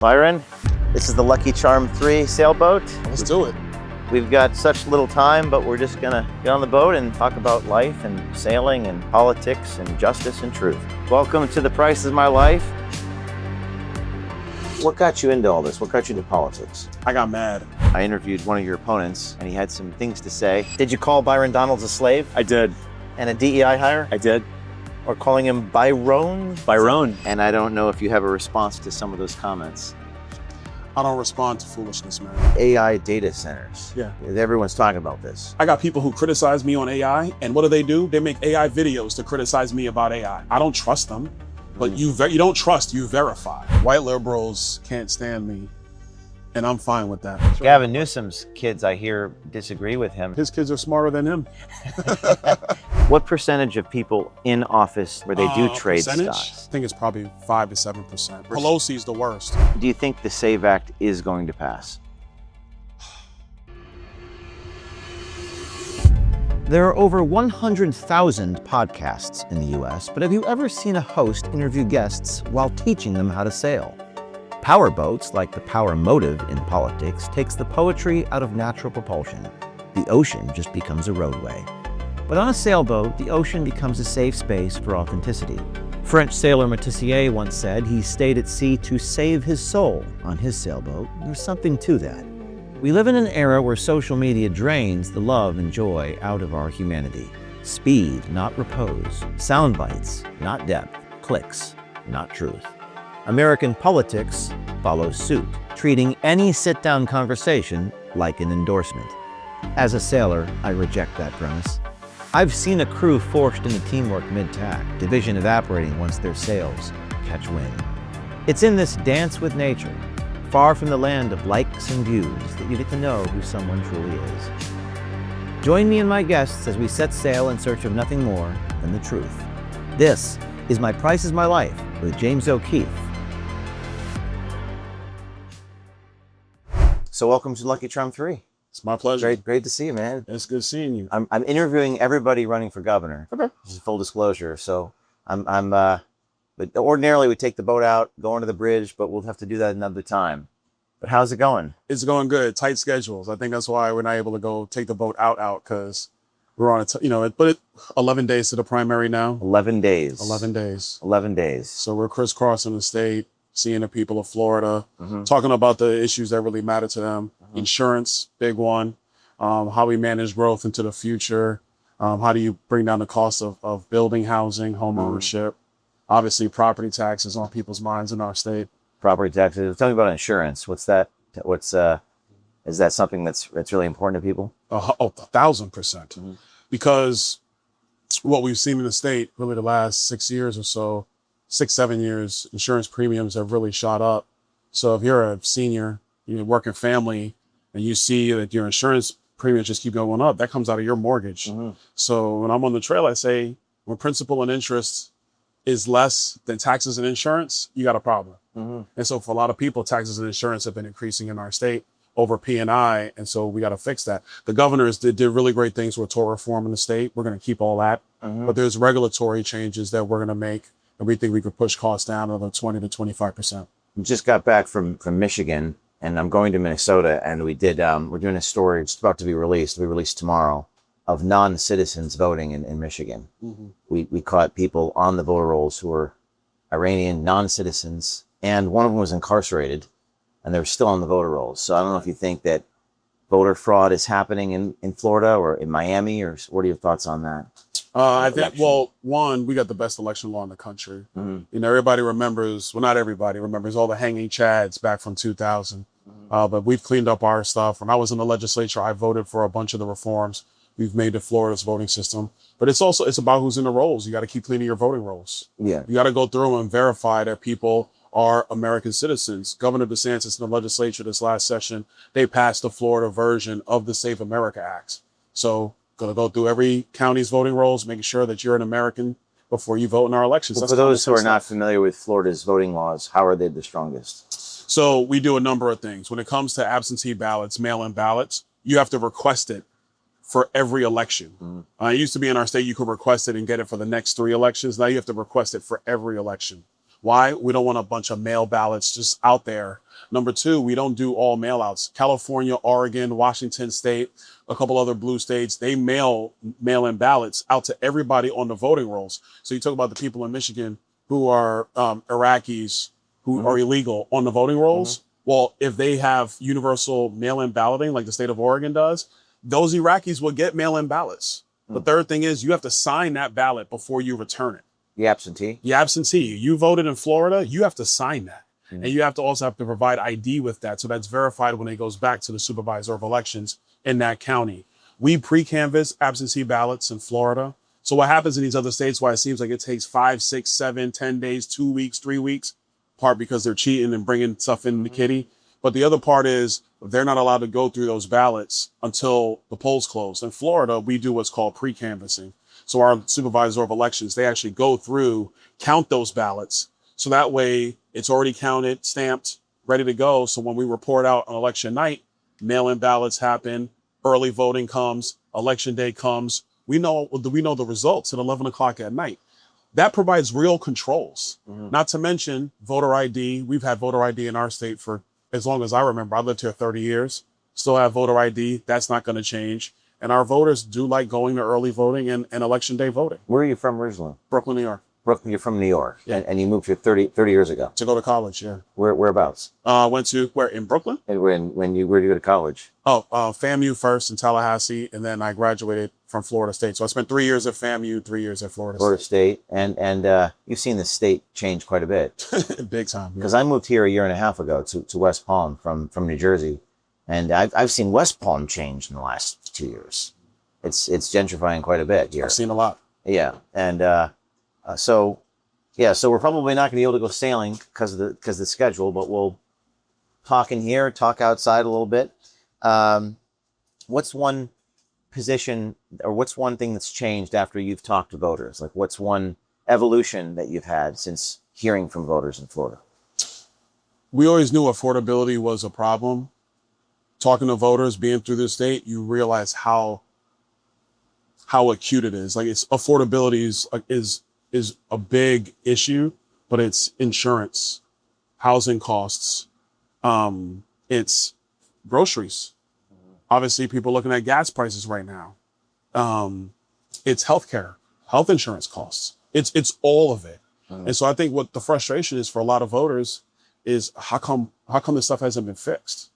Byron, this is the Lucky Charm 3 sailboat. Let's do it. We've got such little time, but we're just gonna get on the boat and talk about life and sailing and politics and justice and truth. Welcome to The Price is My Life. What got you into all this? What got you into politics? I got mad. I interviewed one of your opponents and he had some things to say. Did you call Byron Donalds a slave? I did. And a DEI hire? I did. Or calling him Byron? Byron. And I don't know if you have a response to some of those comments. I don't respond to foolishness, man. AI data centers. Yeah. Everyone's talking about this. I got people who criticize me on AI, and what do? They make AI videos to criticize me about AI. I don't trust them, but you don't trust, you verify. White liberals can't stand me, and I'm fine with that. Gavin Newsom's kids, I hear, disagree with him. His kids are smarter than him. What percentage of people in office where they do trade percentage? stocks? I think it's probably 5 to 7%. Pelosi's the worst. Do you think the SAVE Act is going to pass? There are over 100,000 podcasts in the US, but have you ever seen a host interview guests while teaching them how to sail? Powerboats, like the power motive in politics, takes the poetry out of natural propulsion. The ocean just becomes a roadway. But on a sailboat, the ocean becomes a safe space for authenticity. French sailor Metissier once said he stayed at sea to save his soul on his sailboat. There's something to that. We live in an era where social media drains the love and joy out of our humanity. Speed, not repose. Sound bites, not depth. Clicks, not truth. American politics follows suit, treating any sit-down conversation like an endorsement. As a sailor, I reject that premise. I've seen a crew forced into teamwork mid-tack, division evaporating once their sails catch wind. It's in this dance with nature, far from the land of likes and views, that you get to know who someone truly is. Join me and my guests as we set sail in search of nothing more than the truth. This is My Price is My Life with James O'Keefe. So welcome to Lucky Charm 3. It's my pleasure. Great to see you, man. It's good seeing you. I'm interviewing everybody running for governor. Okay. This is full disclosure. So but ordinarily we take the boat out, go under the bridge, but we'll have to do that another time. But how's it going? It's going good. Tight schedules. I think that's why we're not able to go take the boat out because we're on 11 days to the primary now. 11 days. 11 days. 11 days. So we're crisscrossing the state, seeing the people of Florida, talking about the issues that really matter to them. Insurance, big one. How we manage growth into the future. How do you bring down the cost of building housing, home ownership? Obviously, property taxes on people's minds in our state. Property taxes. Tell me about insurance. What's that? Is that something that's really important to people? 1,000%. Because what we've seen in the state, really the last 6 years or so, 6-7 years, insurance premiums have really shot up. So if you're a senior, you're a working family, and you see that your insurance premiums just keep going up, that comes out of your mortgage. So when I'm on the trail, I say, when principal and interest is less than taxes and insurance, you got a problem. And so for a lot of people, taxes and insurance have been increasing in our state over P&I, and so we got to fix that. The governors did really great things with tort reform in the state. We're going to keep all that. But there's regulatory changes that we're going to make, and we think we could push costs down another 20 to 25%. Just got back from Michigan, and I'm going to Minnesota, and we're doing a story, it's about to be released, it'll be released tomorrow, of non-citizens voting in Michigan. We caught people on the voter rolls who were Iranian non-citizens, and one of them was incarcerated, and they were still on the voter rolls. So I don't know if you think that voter fraud is happening in Florida or in Miami, or what are your thoughts on that? I think, well, one, we got the best election law in the country. Everybody remembers, well, not everybody remembers all the hanging chads back from 2000. But we've cleaned up our stuff. When I was in the legislature, I voted for a bunch of the reforms we've made to Florida's voting system. But it's about who's in the rolls. You got to keep cleaning your voting rolls. Yeah. You got to go through and verify that people are American citizens. Governor DeSantis in the legislature this last session, they passed the Florida version of the Save America Act. So going to go through every county's voting rolls, making sure that you're an American before you vote in our elections. Well, for those who are not familiar with Florida's voting laws, how are they the strongest? So we do a number of things. When it comes to absentee ballots, mail-in ballots, you have to request it for every election. It used to be in our state, you could request it and get it for the next 3 elections. Now you have to request it for every election. Why? We don't want a bunch of mail ballots just out there. Number two, we don't do all mail outs. California, Oregon, Washington State, a couple other blue states, they mail-in ballots out to everybody on the voting rolls. So you talk about the people in Michigan who are Iraqis who are illegal on the voting rolls. Well, if they have universal mail-in balloting like the state of Oregon does, those Iraqis will get mail-in ballots. The third thing is you have to sign that ballot before you return it. The absentee? The absentee. You voted in Florida, you have to sign that. And you have to provide ID with that. So that's verified when it goes back to the supervisor of elections in that county. We pre-canvass absentee ballots in Florida. So what happens in these other states, why it seems like it takes 5, 6, 7, 10 days, 2 weeks, 3 weeks, part because they're cheating and bringing stuff in the kitty. But the other part is they're not allowed to go through those ballots until the polls close. In Florida, we do what's called pre-canvassing. So our supervisor of elections, they actually go through, count those ballots. So that way it's already counted, stamped, ready to go. So when we report out on election night, mail-in ballots happen, early voting comes, election day comes. We know the results at 11 o'clock at night. That provides real controls, not to mention voter ID. We've had voter ID in our state for as long as I remember. I lived here 30 years, still have voter ID. That's not going to change. And our voters do like going to early voting and election day voting. Where are you from originally? Brooklyn, New York. Brooklyn, you're from New York, Yeah. and you moved here 30 years ago. To go to college, yeah. Whereabouts? Went to, where, in Brooklyn? And where did you go to college? Oh, FAMU first in Tallahassee, and then I graduated from Florida State. So I spent 3 years at FAMU, 3 years at Florida State. And you've seen the state change quite a bit. Big time. Because I moved here a year and a half ago to West Palm from New Jersey, and I've seen West Palm change in the last 2 years. It's gentrifying quite a bit here. I've seen a lot. Yeah, and so we're probably not going to be able to go sailing because of the schedule, but we'll talk in here, talk outside a little bit. What's one position, or what's one thing that's changed after you've talked to voters? Like, what's one evolution that you've had since hearing from voters in Florida? We always knew affordability was a problem. Talking to voters, being through the state, you realize how acute it is. Like, it's affordability is a big issue, but it's insurance, housing costs, it's groceries. Obviously, people looking at gas prices right now. It's healthcare, health insurance costs. It's all of it. And so I think what the frustration is for a lot of voters is how come this stuff hasn't been fixed?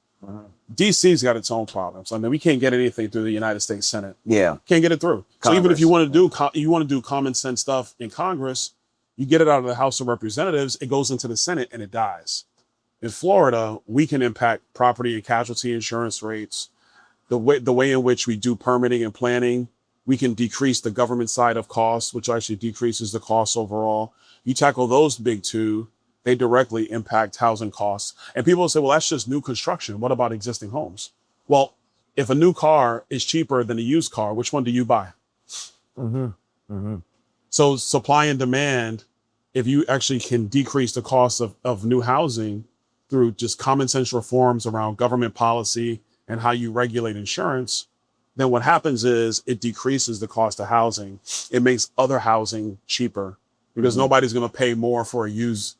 DC's got its own problems. I mean, we can't get anything through the United States Senate. Yeah, can't get it through. Congress. So even if you want to do common sense stuff in Congress, you get it out of the House of Representatives, it goes into the Senate and it dies. In Florida, we can impact property and casualty insurance rates, the way in which we do permitting and planning. We can decrease the government side of costs, which actually decreases the costs overall. You tackle those big two, they directly impact housing costs. And people will say, well, that's just new construction. What about existing homes? Well, if a new car is cheaper than a used car, which one do you buy? So supply and demand, if you actually can decrease the cost of new housing through just common sense reforms around government policy and how you regulate insurance, then what happens is it decreases the cost of housing. It makes other housing cheaper because nobody's going to pay more for a used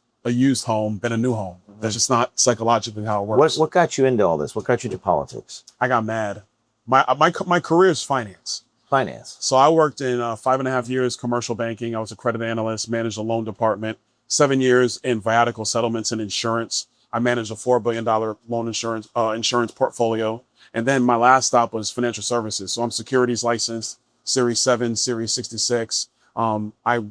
home than a new home. That's just not psychologically how it works. What got you into all this? What got you into politics? I got mad. My career is finance. Finance. So I worked in 5.5 years commercial banking. I was a credit analyst, managed a loan department, 7 years in viatical settlements and insurance. I managed a $4 billion loan insurance portfolio. And then my last stop was financial services. So I'm securities licensed, Series 7, Series 66. I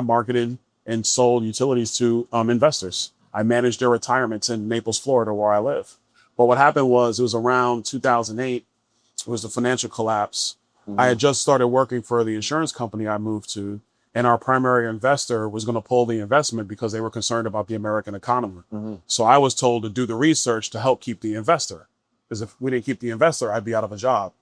marketed and sold utilities to investors. I managed their retirements in Naples, Florida, where I live. But what happened was, it was around 2008, it was the financial collapse. I had just started working for the insurance company I moved to, and our primary investor was going to pull the investment because they were concerned about the American economy. So I was told to do the research to help keep the investor, because if we didn't keep the investor, I'd be out of a job.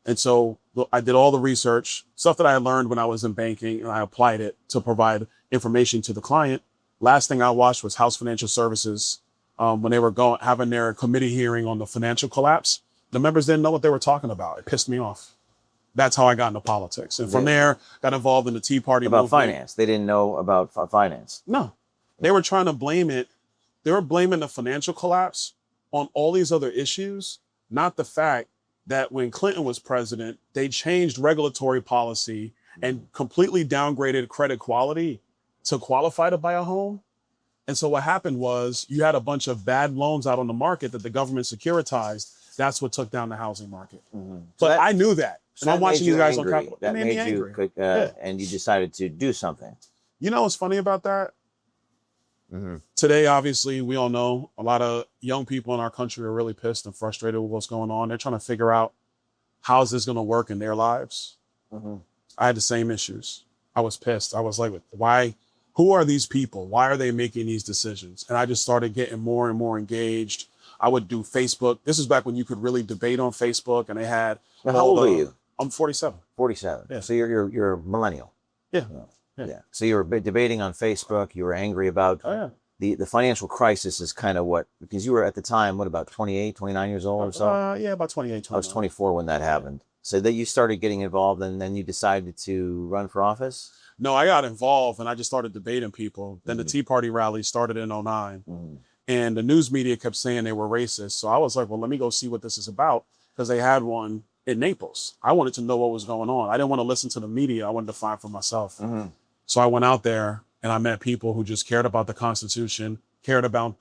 And so I did all the research, stuff that I learned when I was in banking, and I applied it to provide information to the client. Last thing I watched was House Financial Services. When they were having their committee hearing on the financial collapse, the members didn't know what they were talking about. It pissed me off. That's how I got into politics. And from there, got involved in the Tea Party movement. About finance. They didn't know about finance. No. They were trying to blame it. They were blaming the financial collapse on all these other issues, not the fact that when Clinton was president, they changed regulatory policy and completely downgraded credit quality to qualify to buy a home. And so what happened was you had a bunch of bad loans out on the market that the government securitized. That's what took down the housing market. So But I knew that. So And I'm that watching made you guys angry. on Capitol. That It made me made you, angry. and you decided to do something. You know what's funny about that? Today, obviously, we all know a lot of young people in our country are really pissed and frustrated with what's going on. They're trying to figure out how is this going to work in their lives. I had the same issues. I was pissed. I was like, why? Who are these people? Why are they making these decisions? And I just started getting more and more engaged. I would do Facebook. This is back when you could really debate on Facebook, and they had. How old are you? I'm 47. 47. Yeah. So you're a millennial. Yeah. Yeah. So you were debating on Facebook. You were angry about the financial crisis is kind of what, because you were at the time, what, about 28, 29 years old or so? Yeah, about 28, 29. I was 24 when that happened. So that you started getting involved, and then you decided to run for office? No, I got involved and I just started debating people. Then the Tea Party rally started in '09. And the news media kept saying they were racist. So I was like, well, let me go see what this is about, because they had one in Naples. I wanted to know what was going on. I didn't want to listen to the media. I wanted to find for myself. So I went out there and I met people who just cared about the Constitution, cared about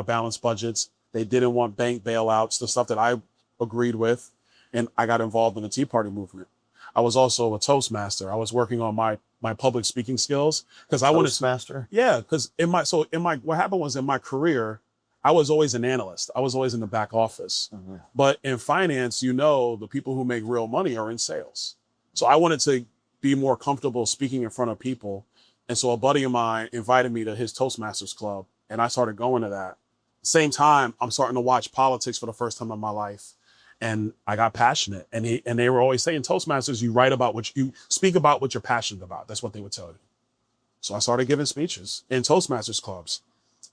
balanced budgets. They didn't want bank bailouts, the stuff that I agreed with. And I got involved in the Tea Party movement. I was also a Toastmaster. I was working on my public speaking skills because I wanted to. Toastmaster? Yeah, because what happened was in my career, I was always an analyst. I was always in the back office. But in finance, the people who make real money are in sales. So I wanted to be more comfortable speaking in front of people. And so a buddy of mine invited me to his Toastmasters club, and I started going to that. Same time, I'm starting to watch politics for the first time in my life. And I got passionate, and they were always saying, Toastmasters, you speak about what you're passionate about. That's what they would tell you. So I started giving speeches in Toastmasters clubs.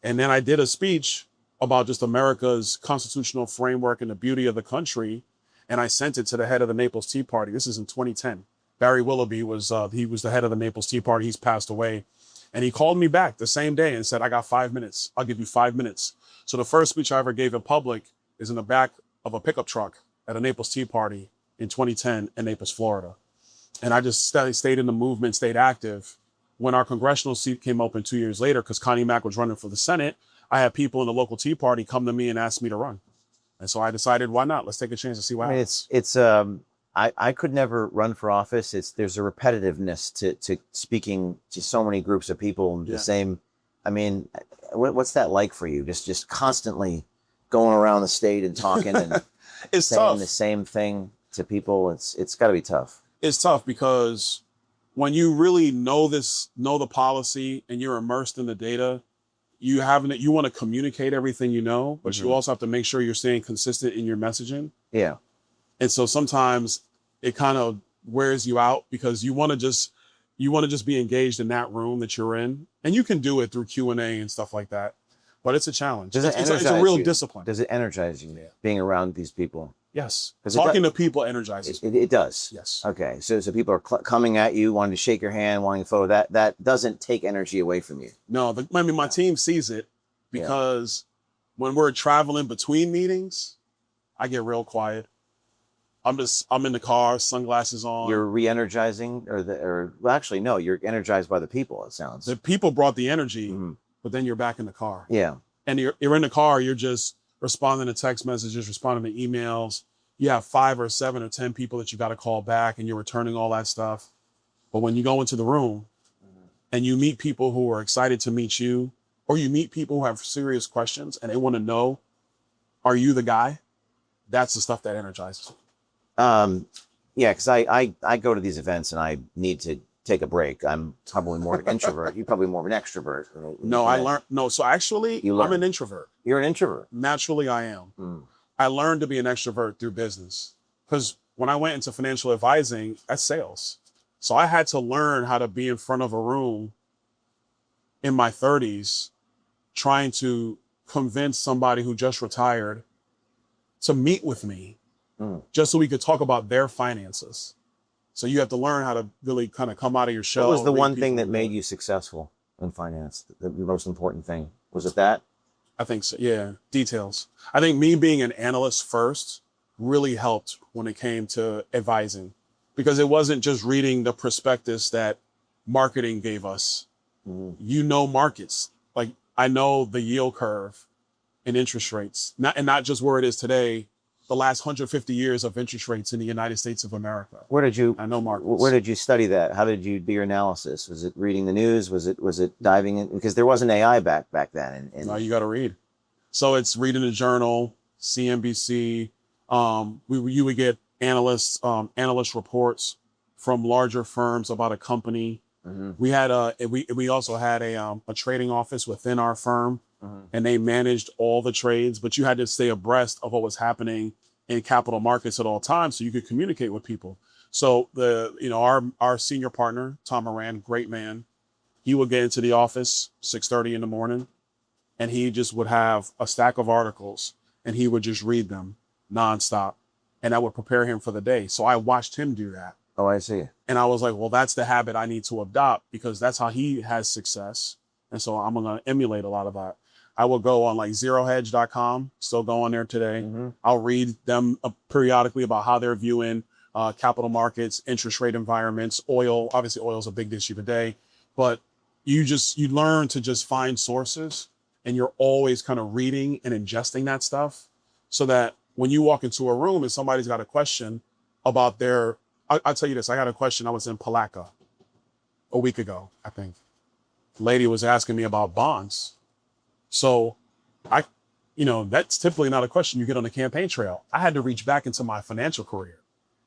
And then I did a speech about just America's constitutional framework and the beauty of the country. And I sent it to the head of the Naples Tea Party. This is in 2010. Barry Willoughby was the head of the Naples Tea Party. He's passed away. And he called me back the same day and said, I got 5 minutes. I'll give you 5 minutes. So the first speech I ever gave in public is in the back of a pickup truck at a Naples Tea Party in 2010 in Naples, Florida. And I just stayed in the movement, stayed active. When our congressional seat came open 2 years later, because Connie Mack was running for the Senate, I had people in the local Tea Party come to me and ask me to run. And so I decided, why not? Let's take a chance to see what happens. I could never run for office. There's a repetitiveness to speaking to so many groups of people. The same. I mean, what's that like for you? Just constantly going around the state and talking and it's saying tough. The same thing to people. It's got to be tough. It's tough because when you really know the policy and you're immersed in the data, you want to communicate everything you know, but you also have to make sure you're staying consistent in your messaging. Yeah. And so sometimes it kind of wears you out because you want to just be engaged in that room that you're in, and you can do it through Q&A and stuff like that. But it's a challenge. It's a real discipline. Does it energize you being around these people? Yes. Talking to people energizes me. It does. Yes. Okay. So people are coming at you, wanting to shake your hand, wanting a photo. That doesn't take energy away from you. No, my team sees it because when we're traveling between meetings, I get real quiet. I'm in the car, sunglasses on. You're re-energizing, well, actually, no, you're energized by the people. It sounds. The people brought the energy, but then you're back in the car. Yeah. And you're in the car. You're just responding to text messages, responding to emails. You have 5 or 7 or 10 people that you got to call back, and you're returning all that stuff. But when you go into the room and you meet people who are excited to meet you, or you meet people who have serious questions and they want to know, are you the guy? That's the stuff that energizes me. Yeah, because I go to these events and I need to take a break. I'm probably more an introvert. You're probably more of an extrovert. So actually, I'm an introvert. You're an introvert. Naturally, I am. I learned to be an extrovert through business because when I went into financial advising, that's sales. So I had to learn how to be in front of a room in my 30s, trying to convince somebody who just retired to meet with me just so we could talk about their finances. So you have to learn how to really kind of come out of your shell. What was the one thing that made you successful? in finance? The most important thing? Was it that? I think so. Yeah. Details. I think me being an analyst first really helped when it came to advising, because it wasn't just reading the prospectus that marketing gave us. You know, markets. Like, I know the yield curve and interest rates, not just where it is today, the last 150 years of interest rates in the United States of America. I know markets. Where did you study that? How did you do your analysis? Was it reading the news? Was it diving in? Because there wasn't AI back then. No, you got to read. So it's reading the journal, CNBC. You would get analyst reports from larger firms about a company. We had we also had a trading office within our firm, and they managed all the trades, but you had to stay abreast of what was happening in capital markets at all times so you could communicate with people. So our senior partner, Tom Moran, great man, he would get into the office 6:30 in the morning, and he just would have a stack of articles and he would just read them nonstop, and that would prepare him for the day. So I watched him do that. Oh, I see. And I was like, well, that's the habit I need to adopt, because that's how he has success. And so I'm going to emulate a lot of that. I will go on like zerohedge.com, still go on there today. I'll read them periodically about how they're viewing capital markets, interest rate environments, oil. Obviously, oil is a big issue today, but you learn to just find sources, and you're always kind of reading and ingesting that stuff, so that when you walk into a room and somebody's got a question about I'll tell you this. I got a question. I was in Palaca a week ago, I think. The lady was asking me about bonds. So that's typically not a question you get on the campaign trail. I had to reach back into my financial career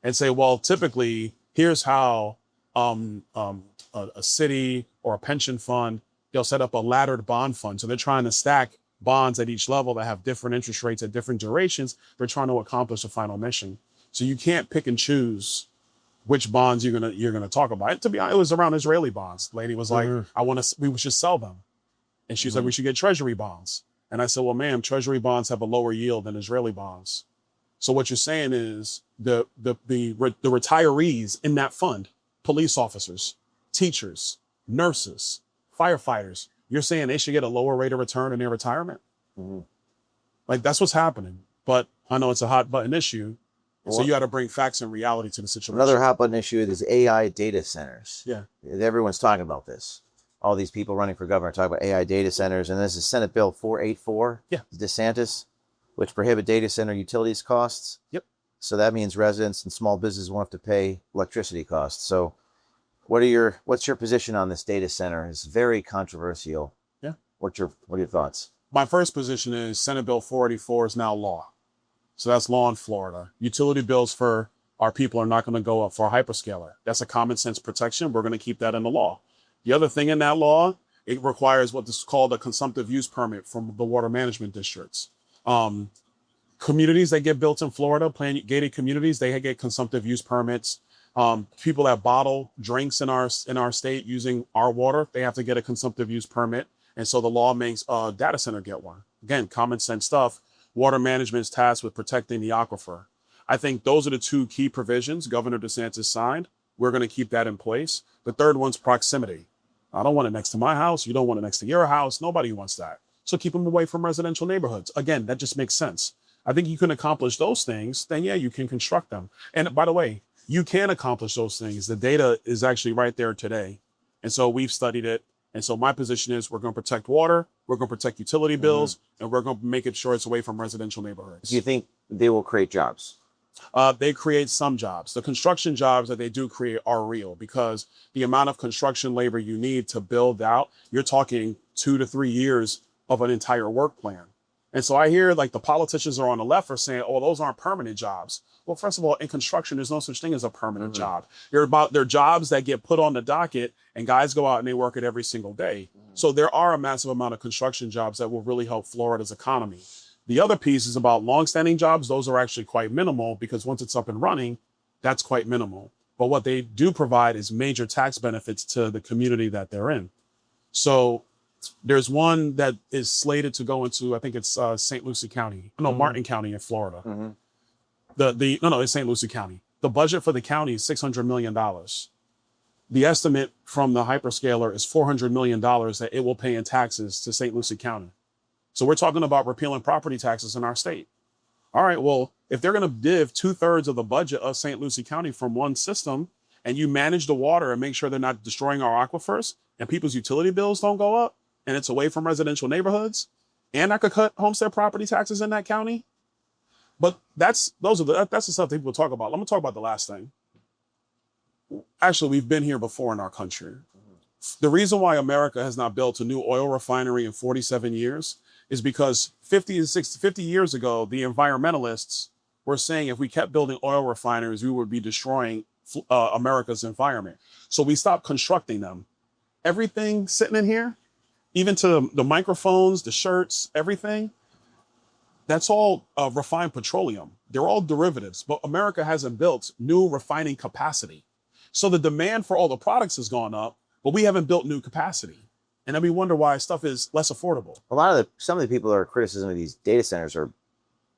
and say, well, typically, here's how a city or a pension fund, they'll set up a laddered bond fund. So they're trying to stack bonds at each level that have different interest rates at different durations. They're trying to accomplish a final mission. So you can't pick and choose which bonds you're gonna talk about. And to be honest, it was around Israeli bonds. The lady was like, we should sell them. And she's like, we should get treasury bonds. And I said, well, ma'am, treasury bonds have a lower yield than Israeli bonds. So what you're saying is the retirees in that fund, police officers, teachers, nurses, firefighters, you're saying they should get a lower rate of return in their retirement? Like, that's what's happening. But I know it's a hot button issue. So you got to bring facts and reality to the situation. Another hot button issue is AI data centers. Yeah. Everyone's talking about this. All these people running for governor talk about AI data centers. And this is Senate Bill 484. Yeah. DeSantis, which prohibit data center utilities costs. Yep. So that means residents and small businesses won't have to pay electricity costs. So what's your position on this data center? It's very controversial. Yeah. What are your thoughts? My first position is Senate Bill 484 is now law. So that's law in Florida. Utility bills for our people are not going to go up for a hyperscaler. That's a common sense protection. We're going to keep that in the law. The other thing in that law, it requires what is called a consumptive use permit from the water management districts. Communities that get built in Florida, gated communities, they get consumptive use permits. People that bottle drinks in our state using our water, they have to get a consumptive use permit. And so the law makes a data center get one. Again, common sense stuff. Water management is tasked with protecting the aquifer. I think those are the two key provisions Governor DeSantis signed. We're going to keep that in place. The third one's proximity. I don't want it next to my house. You don't want it next to your house. Nobody wants that. So keep them away from residential neighborhoods. Again, that just makes sense. I think you can accomplish those things, then yeah, you can construct them. And by the way, you can accomplish those things. The data is actually right there today. And so we've studied it. And so my position is we're going to protect water, we're going to protect utility bills, and we're going to make sure it's away from residential neighborhoods. Do you think they will create jobs? They create some jobs. The construction jobs that they do create are real, because the amount of construction labor you need to build out, you're talking 2 to 3 years of an entire work plan. And so I hear like the politicians are on the left are saying, oh, those aren't permanent jobs. Well, first of all, in construction, there's no such thing as a permanent job. They're jobs that get put on the docket and guys go out and they work it every single day. So there are a massive amount of construction jobs that will really help Florida's economy. The other piece is about longstanding jobs. Those are actually quite minimal, because once it's up and running, that's quite minimal. But what they do provide is major tax benefits to the community that they're in. So there's one that is slated to go into, I think it's St. Lucie County. No, Martin County in Florida. No, it's St. Lucie County. The budget for the county is $600 million. The estimate from the hyperscaler is $400 million that it will pay in taxes to St. Lucie County. So we're talking about repealing property taxes in our state. All right, well, if they're going to give 2/3 of the budget of St. Lucie County from one system, and you manage the water and make sure they're not destroying our aquifers and people's utility bills don't go up and it's away from residential neighborhoods, and I could cut homestead property taxes in that county. But that's the stuff that people talk about. Let me talk about the last thing. Actually, we've been here before in our country. The reason why America has not built a new oil refinery in 47 years is because 50 years ago, the environmentalists were saying if we kept building oil refineries, we would be destroying America's environment. So we stopped constructing them. Everything sitting in here, even to the microphones, the shirts, everything, that's all refined petroleum. They're all derivatives, but America hasn't built new refining capacity. So the demand for all the products has gone up, but we haven't built new capacity. And then we wonder why stuff is less affordable. Some of the people that are criticism of these data centers are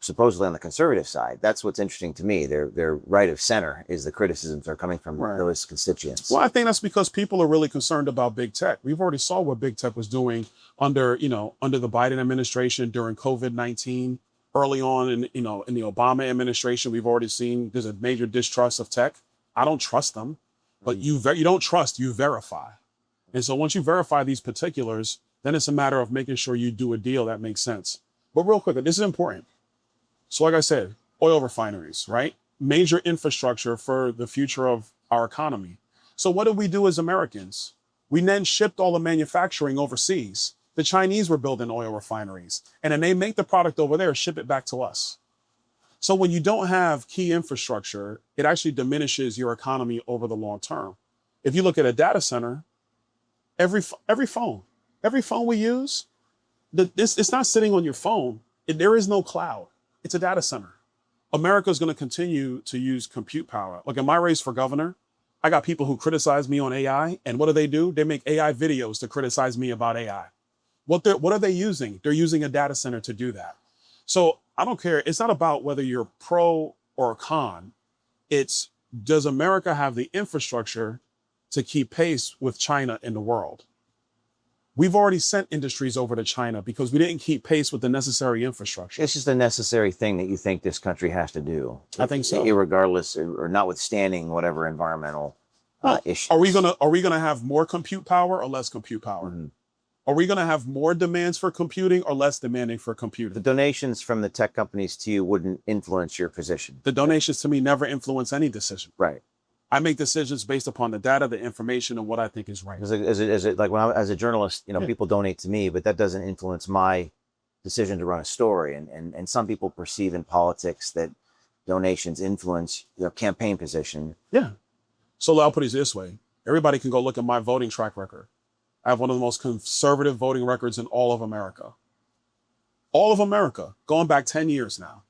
supposedly on the conservative side. That's what's interesting to me. Their right of center is the criticisms are coming from those constituents. Well, I think that's because people are really concerned about big tech. We've already saw what big tech was doing under the Biden administration during COVID-19, early on in the Obama administration. We've already seen there's a major distrust of tech. I don't trust them, but you don't trust, you verify. And so once you verify these particulars, then it's a matter of making sure you do a deal that makes sense. But real quick, this is important. So like I said, oil refineries, right? Major infrastructure for the future of our economy. So what did we do as Americans? We then shipped all the manufacturing overseas. The Chinese were building oil refineries, and then they make the product over there, ship it back to us. So when you don't have key infrastructure, it actually diminishes your economy over the long term. If you look at a data center, every phone we use, it's not sitting on your phone. There is no cloud. It's a data center. America is going to continue to use compute power. Like in my race for governor, I got people who criticize me on AI, and what do? They make AI videos to criticize me about AI. What are they using? They're using a data center to do that. So I don't care. It's not about whether you're pro or con. It's, does America have the infrastructure to keep pace with China in the world? We've already sent industries over to China because we didn't keep pace with the necessary infrastructure. It's just a necessary thing that you think this country has to do. I think so. Irregardless or notwithstanding whatever environmental issues. Are we gonna have more compute power or less compute power? Mm-hmm. Are we going to have more demands for computing or less demanding for computing? The donations from the tech companies to you wouldn't influence your position. The donations to me never influence any decision. Right. I make decisions based upon the data, the information, and what I think is right. As a journalist, people donate to me, but that doesn't influence my decision to run a story. And some people perceive in politics that donations influence your campaign position. Yeah. So I'll put it this way. Everybody can go look at my voting track record. I have one of the most conservative voting records in all of America. All of America, going back 10 years now.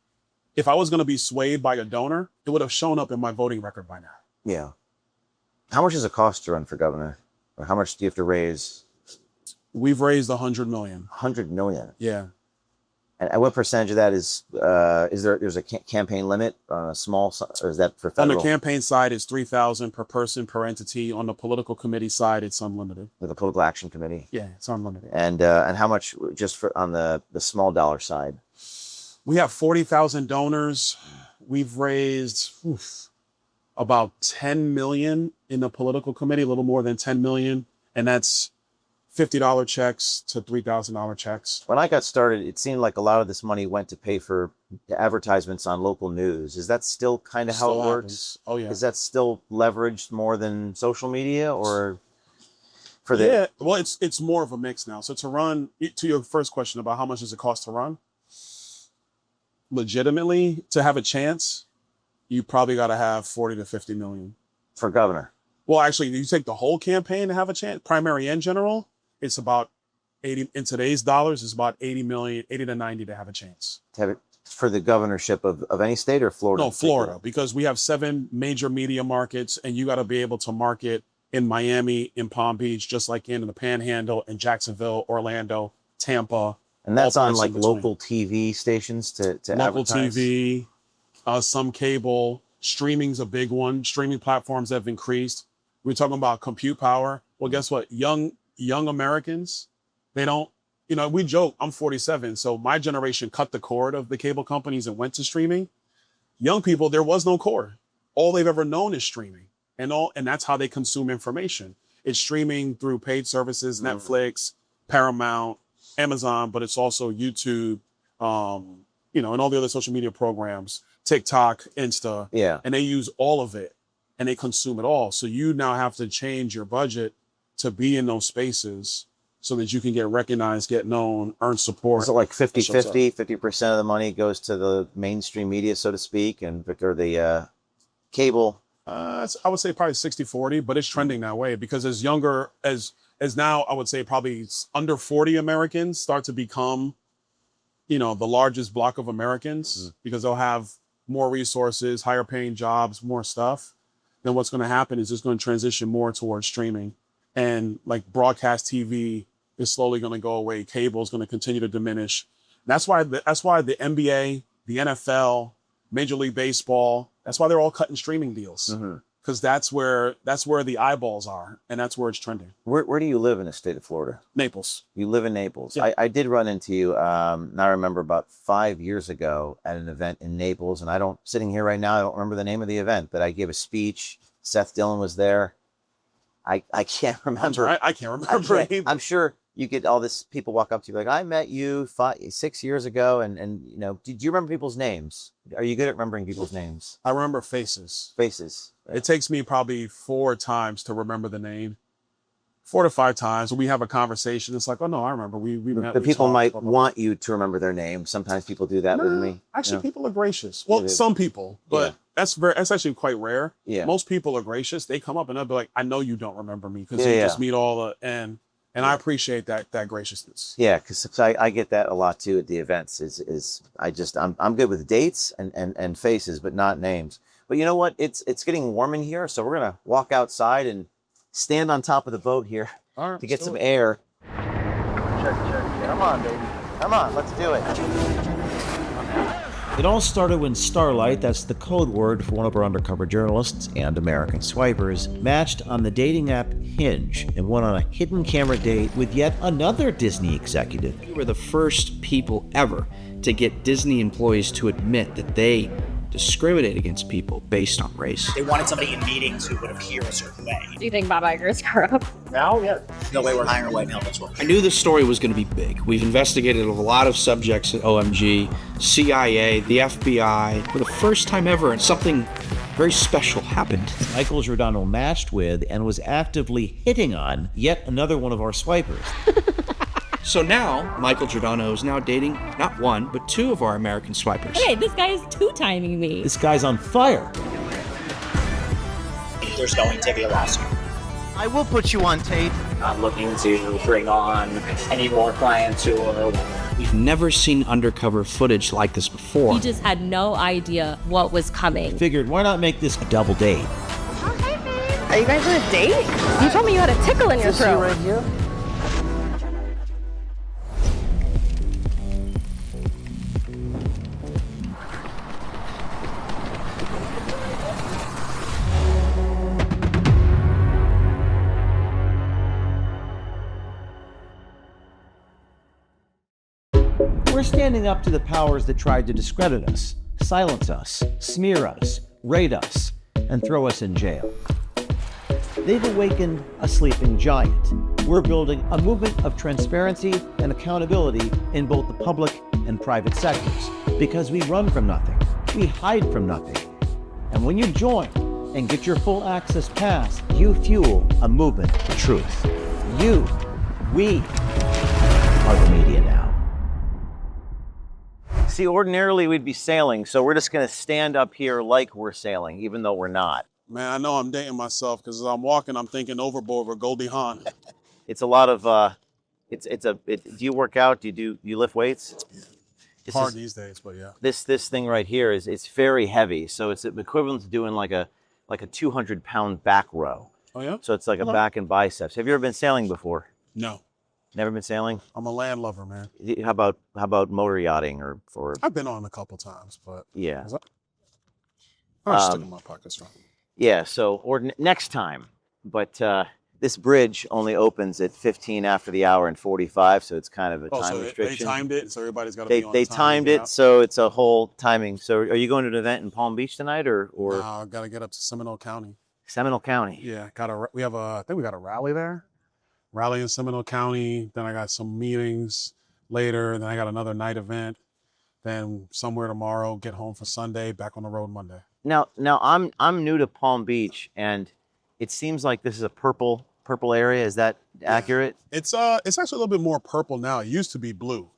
If I was going to be swayed by a donor, it would have shown up in my voting record by now. Yeah. How much does it cost to run for governor? Or how much do you have to raise? We've raised $100 million. $100 million? Yeah. And what percentage of that is there's a campaign limit on a small, or is that for federal? On the campaign side, it's $3,000 per person, per entity. On the political committee side, it's unlimited. With the political action committee? Yeah, it's unlimited. And how much just on the small dollar side? We have 40,000 donors. We've raised about 10 million in the political committee, a little more than 10 million. And that's $50 checks to $3,000 checks. When I got started, it seemed like a lot of this money went to pay for advertisements on local news. Is that still kind of how it works? Oh, yeah. Is that still leveraged more than social media, or for the? Yeah, well, it's more of a mix now. So to your first question about how much does it cost to run, legitimately, to have a chance, you probably got to have 40 to 50 million. For governor? Well, actually, you take the whole campaign to have a chance, primary and general, it's about 80, in today's dollars, it's about 80 to 90 to have a chance. To have it for the governorship of any state, or Florida? No, Florida, because we have 7 major media markets, and you got to be able to market in Miami, in Palm Beach, just like in the Panhandle, in Jacksonville, Orlando, Tampa. And that's on like local TV stations to local advertise? TV, some cable. Streaming's a big one. Streaming platforms have increased. We're talking about compute power. Well, guess what? Young Americans, they don't, we joke, I'm 47. So my generation cut the cord of the cable companies and went to streaming. Young people, there was no cord. All they've ever known is streaming, and that's how they consume information. It's streaming through paid services, Netflix, Paramount, Amazon, but it's also YouTube, and all the other social media programs, TikTok, Insta. Yeah. And they use all of it and they consume it all. So you now have to change your budget to be in those spaces so that you can get recognized, get known, earn support. Is it like 50-50, 50% of the money goes to the mainstream media, so to speak, or the cable? I would say probably 60-40, but it's trending that way because as now, I would say probably under 40 Americans start to become, the largest block of Americans because they'll have more resources, higher paying jobs, more stuff. Then what's going to happen is it's going to transition more towards streaming, and like broadcast TV is slowly going to go away. Cable is going to continue to diminish. That's why the NBA, the NFL, Major League Baseball, that's why they're all cutting streaming deals. Because that's where the eyeballs are, and that's where it's trending. Where do you live in the state of Florida? Naples. You live in Naples. Yeah. I did run into you, now I remember about 5 years ago at an event in Naples, and sitting here right now, I don't remember the name of the event, but I gave a speech. Seth Dillon was there. I can't remember. I can't remember. I'm sure you get all this, people walk up to you like, I met you 6 years ago, and do you remember people's names? Are you good at remembering people's names? I remember faces. Faces. It takes me probably 4 times to remember the name. 4 to 5 times when we have a conversation, it's like, oh no, I remember. We met. But people might want you to remember their name. Sometimes people do that with me. Actually, people are gracious. Well, some people, but that's actually quite rare. Yeah. Most people are gracious. They come up and they'll be like, I know you don't remember me because you just meet all the and I appreciate that graciousness. Yeah, because I get that a lot too at the events. I'm good with dates and faces, but not names. But you know what? It's getting warm in here, so we're gonna walk outside and stand on top of the boat here to get some air. Check. Come on, baby. Come on, let's do it. It all started when Starlight, that's the code word for one of our undercover journalists and American swipers, matched on the dating app Hinge and went on a hidden camera date with yet another Disney executive. We were the first people ever to get Disney employees to admit that they discriminate against people based on race. They wanted somebody in meetings who would appear a certain way. Do you think Bob Iger is corrupt? Now, yeah. No way we're hiring a white male as well. I knew this story was going to be big. We've investigated a lot of subjects at OMG, CIA, the FBI. For the first time ever, something very special happened. Michael Giordano matched with and was actively hitting on yet another one of our swipers. So now, Michael Giordano is now dating not one, but 2 of our American swipers. Hey, this guy is 2-timing me. This guy's on fire. There's going to be a lawsuit. I will put you on tape. I'm looking to bring on any more clients who are... We've never seen undercover footage like this before. He just had no idea what was coming. Figured, why not make this a double date? Oh, hey, babe. Are you guys on a date? You told me you had a tickle in your throat. Right here? We're standing up to the powers that tried to discredit us, silence us, smear us, raid us, and throw us in jail. They've awakened a sleeping giant. We're building a movement of transparency and accountability in both the public and private sectors because we run from nothing, we hide from nothing. And when you join and get your full access pass, you fuel a movement for truth. We are the media now. See, ordinarily we'd be sailing, so we're just going to stand up here like we're sailing, even though we're not. Man, I know I'm dating myself because as I'm walking, I'm thinking overboard with Goldie Hawn. It's a lot of, do you work out? Do you lift weights? It's hard these days, but yeah. This thing right here it's very heavy, so it's equivalent to doing like a 200-pound back row. Oh yeah? So it's like a back and biceps. Have you ever been sailing before? No. Never been sailing? I'm a land lover, man. How about motor yachting or? I've been on a couple times, but yeah. I'll stick in my pockets, right? Yeah. So next time but this bridge only opens at 15 after the hour and 45, so it's kind of a time restriction. They timed it, so everybody's got to be on They time. timed it, so it's a whole timing. So are you going to an event in Palm Beach tonight, or No, I got to get up to Seminole County. Seminole County? Yeah, I think we got a rally there. Rally in Seminole County. Then I got some meetings later. Then I got another night event. Then somewhere tomorrow, get home for Sunday, back on the road Monday. Now I'm new to Palm Beach, and it seems like this is a purple area. Is that accurate? It's actually a little bit more purple now. It used to be blue,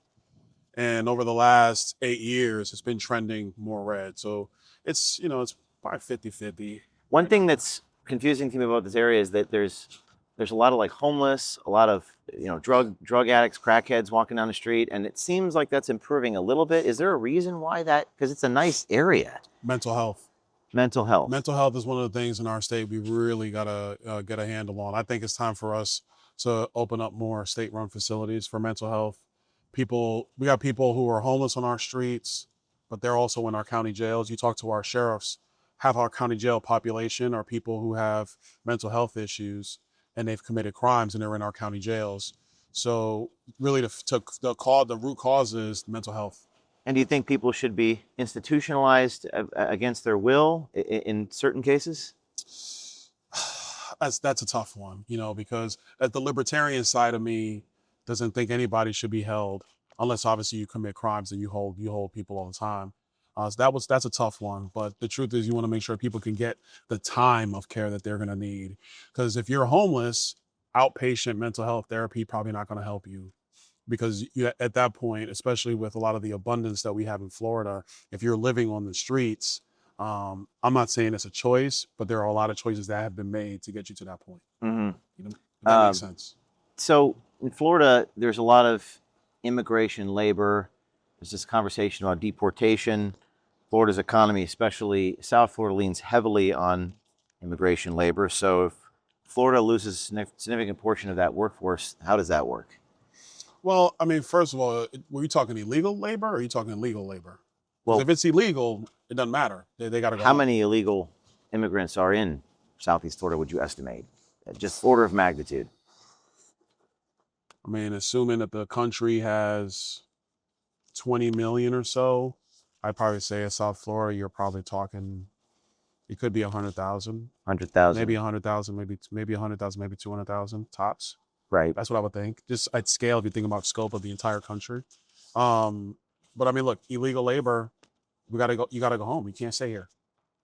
and over the last 8 years, it's been trending more red. So it's probably 50-50. One thing that's confusing to me about this area is that there's a lot of like homeless, a lot of drug addicts, crackheads walking down the street, and it seems like that's improving a little bit. Is there a reason why that? Because it's a nice area. Mental health. Mental health. Mental health is one of the things in our state we really gotta get a handle on. I think it's time for us to open up more state-run facilities for mental health. We got people who are homeless on our streets, but they're also in our county jails. You talk to our sheriffs, half our county jail population are people who have mental health issues and they've committed crimes and they're in our county jails. So really the root cause is mental health. And do you think people should be institutionalized against their will in certain cases? That's a tough one, because the libertarian side of me doesn't think anybody should be held unless obviously you commit crimes and you hold people all the time. So that's a tough one. But the truth is you want to make sure people can get the time of care that they're going to need. Because if you're homeless, outpatient mental health therapy probably not going to help you. Because at that point, especially with a lot of the abundance that we have in Florida, if you're living on the streets, I'm not saying it's a choice, but there are a lot of choices that have been made to get you to that point. Mm-hmm. That makes sense. So in Florida, there's a lot of immigration, labor. There's this conversation about deportation. Florida's economy, especially South Florida, leans heavily on immigration labor. So if Florida loses a significant portion of that workforce, how does that work? Well, I mean, first of all, were you talking illegal labor or are you talking legal labor? Well, if it's illegal, it doesn't matter. They got to go. How many illegal immigrants are in Southeast Florida, would you estimate? Just order of magnitude. I mean, assuming that the country has 20 million or so, I'd probably say in South Florida, you're probably talking, it could be 100,000. 100,000. Maybe 100,000, maybe 100,000, maybe 200,000 tops. Right. That's what I would think. Just at scale, if you think about scope of the entire country. But I mean, look, illegal labor, you got to go home. You can't stay here.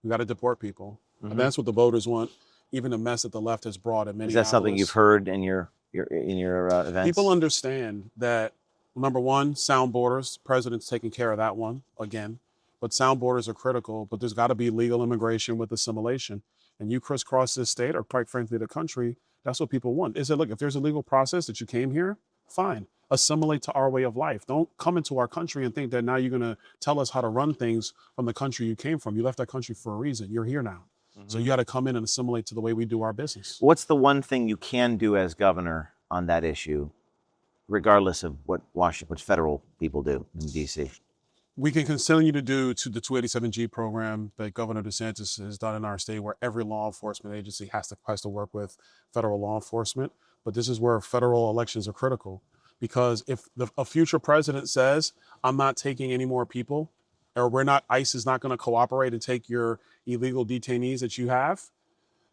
We got to deport people. Mm-hmm. And that's what the voters want. Even the mess that the left has brought in many. Is that something you've heard in your events? People understand that, number one, sound borders. The president's taking care of that one again. But sound borders are critical. But there's got to be legal immigration with assimilation. And you crisscross this state, or quite frankly, the country. That's what people want. Is that, look, if there's a legal process that you came here, fine. Assimilate to our way of life. Don't come into our country and think that now you're going to tell us how to run things from the country you came from. You left that country for a reason. You're here now. Mm-hmm. So you got to come in and assimilate to the way we do our business. What's the one thing you can do as governor on that issue, regardless of what federal people do in D.C.? We can continue to do to the 287G program that Governor DeSantis has done in our state, where every law enforcement agency has to work with federal law enforcement. But this is where federal elections are critical, because if a future president says, I'm not taking any more people, or ICE is not going to cooperate and take your illegal detainees that you have,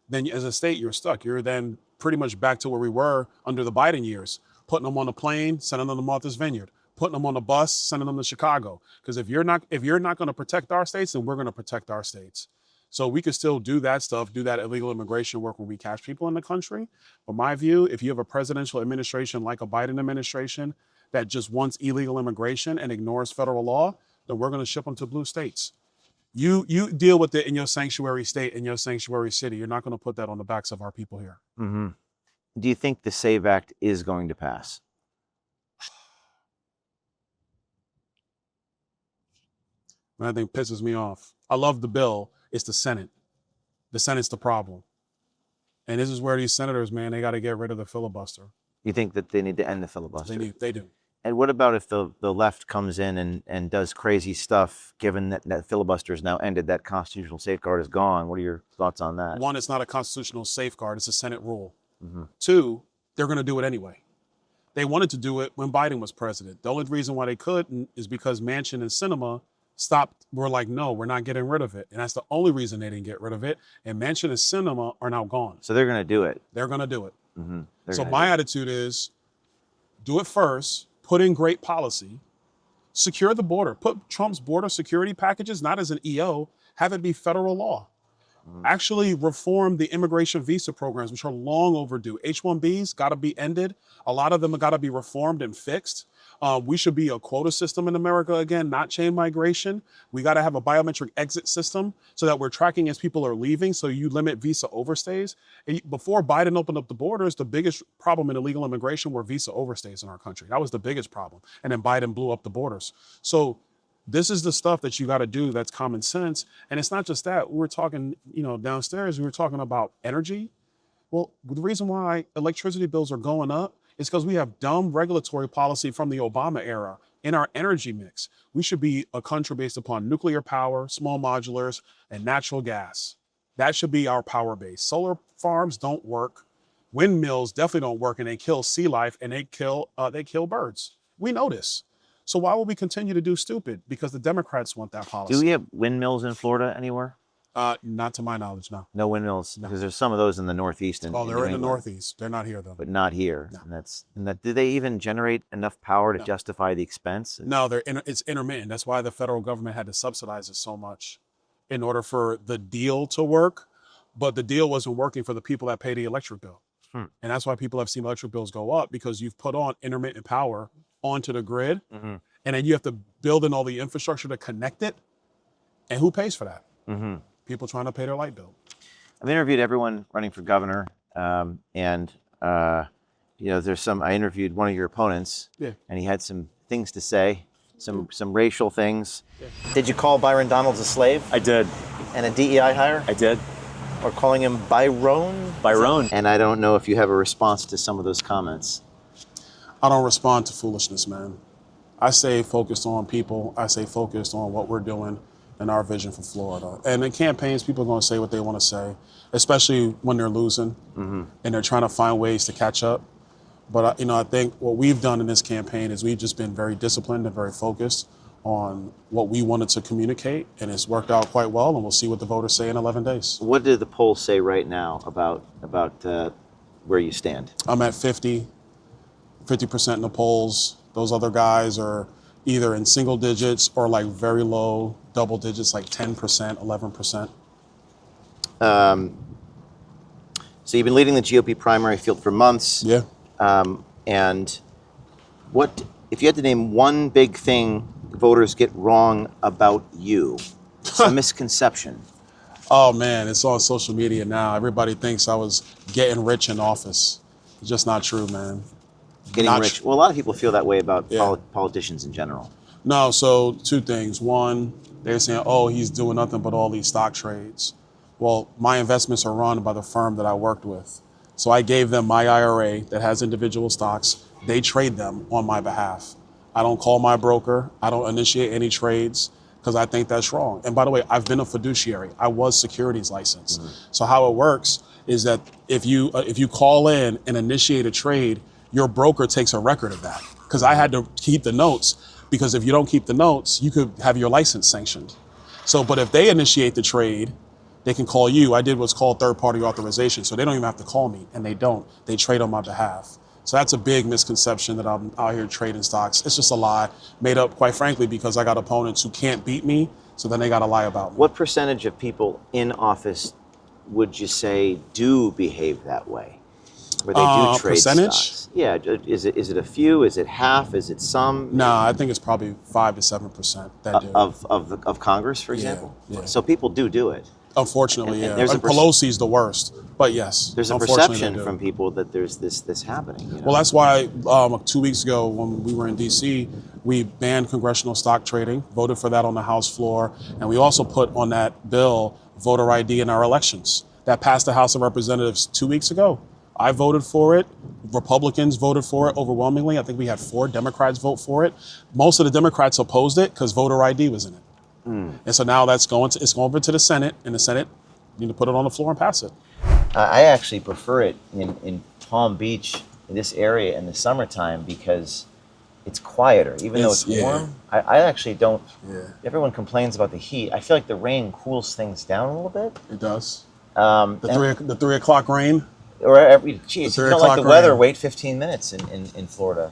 then as a state, you're stuck. You're then pretty much back to where we were under the Biden years, putting them on a plane, sending them to Martha's Vineyard, putting them on a bus, sending them to Chicago. Because if you're not going to protect our states, then we're going to protect our states. So we could still do that stuff, do that illegal immigration work when we catch people in the country. But my view, if you have a presidential administration like a Biden administration that just wants illegal immigration and ignores federal law, then we're going to ship them to blue states. You deal with it in your sanctuary state, in your sanctuary city. You're not going to put that on the backs of our people here. Mm-hmm. Do you think the SAVE Act is going to pass? That thing pisses me off. I love the bill. It's the Senate. The Senate's the problem. And this is where these senators, man, they got to get rid of the filibuster. You think that they need to end the filibuster? They do. And what about if the left comes in and does crazy stuff, given that filibuster is now ended, that constitutional safeguard is gone? What are your thoughts on that? One, it's not a constitutional safeguard. It's a Senate rule. Two, they're going to do it anyway. They wanted to do it when Biden was president. The only reason why they couldn't is because Manchin and Sinema were like, no, we're not getting rid of it. And that's the only reason they didn't get rid of it. And Manchin and Sinema are now gone. So they're going to do it. They're going to do it. So my attitude is do it first, put in great policy, secure the border, put Trump's border security packages, not as an EO, have it be federal law. Actually reform the immigration visa programs, which are long overdue. H-1Bs got to be ended. A lot of them have got to be reformed and fixed. We should be a quota system in America again, not chain migration. We got to have a biometric exit system so that we're tracking as people are leaving, so you limit visa overstays. Before Biden opened up the borders, the biggest problem in illegal immigration were visa overstays in our country. That was the biggest problem. And then Biden blew up the borders. So this is the stuff that you got to do that's common sense. And it's not just that. We were talking, downstairs, we were talking about energy. Well, the reason why electricity bills are going up is because we have dumb regulatory policy from the Obama era in our energy mix. We should be a country based upon nuclear power, small modulars, and natural gas. That should be our power base. Solar farms don't work. Windmills definitely don't work, and they kill sea life, and they kill birds. We know this. So why would we continue to do stupid? Because the Democrats want that policy. Do we have windmills in Florida anywhere? Not to my knowledge, no. No windmills, because there's some of those in the Northeast. They're in the Northeast. They're not here, though. But not here. No. And do they even generate enough power to justify the expense? No, it's intermittent. That's why the federal government had to subsidize it so much in order for the deal to work. But the deal wasn't working for the people that pay the electric bill. And that's why people have seen electric bills go up, because you've put on intermittent power onto the grid, and then you have to build in all the infrastructure to connect it. And who pays for that? People trying to pay their light bill. I've interviewed everyone running for governor, and there's some. I interviewed one of your opponents, and he had some things to say, some racial things. Did you call Byron Donalds a slave? I did. And a DEI hire? I did. Or calling him Byron? Byron. And I don't know if you have a response to some of those comments. I don't respond to foolishness, man. I stay focused on people. I stay focused on what we're doing and our vision for Florida. And in campaigns, people are going to say what they want to say, especially when they're losing and they're trying to find ways to catch up. But I think what we've done in this campaign is we've just been very disciplined and very focused on what we wanted to communicate, and it's worked out quite well, and we'll see what the voters say in 11 days. What do the polls say right now about where you stand? I'm at 50% in the polls. Those other guys are either in single digits or like very low double digits, like 10%, 11%. So you've been leading the GOP primary field for months. Yeah. And what, if you had to name one big thing voters get wrong about you, a misconception? Oh man, it's on social media now. Everybody thinks I was getting rich in office. It's just not true, man. Getting rich. Well, a lot of people feel that way about politicians in general. No, so two things. One, they're saying, oh, he's doing nothing but all these stock trades. Well, my investments are run by the firm that I worked with. So I gave them my IRA that has individual stocks. They trade them on my behalf. I don't call my broker. I don't initiate any trades because I think that's wrong. And by the way, I've been a fiduciary. I was securities licensed. So how it works is that if you call in and initiate a trade, your broker takes a record of that, because I had to keep the notes, because if you don't keep the notes, you could have your license sanctioned. So, but if they initiate the trade, they can call you. I did what's called third-party authorization, so they don't even have to call me, and they don't. They trade on my behalf. So that's a big misconception that I'm out here trading stocks. It's just a lie made up, quite frankly, because I got opponents who can't beat me, so then they got to lie about me. What percentage of people in office would you say do behave that way? Where they do trade percentage? Stocks? Yeah, is it a few? Is it half? Is it some? No, I think it's probably 5 to 7% that do. Of Congress, for example? Yeah. So people do it. Unfortunately, and yeah. And Pelosi's the worst, but yes. There's a perception from people that there's this happening. You know? Well, that's why 2 weeks ago when we were in D.C., we banned congressional stock trading, voted for that on the House floor, and we also put on that bill voter ID in our elections. That passed the House of Representatives 2 weeks ago. I voted for it. Republicans voted for it overwhelmingly. I think we had 4 Democrats vote for it. Most of the Democrats opposed it because voter ID was in it. And so now it's going over to the Senate, and the Senate need to put it on the floor and pass it. I actually prefer it in Palm Beach, in this area in the summertime, because it's quieter, even though it's warm. I actually don't. Yeah. Everyone complains about the heat. I feel like the rain cools things down a little bit. It does. The 3 o'clock rain. Or geez, if you don't like the weather, wait 15 minutes in Florida.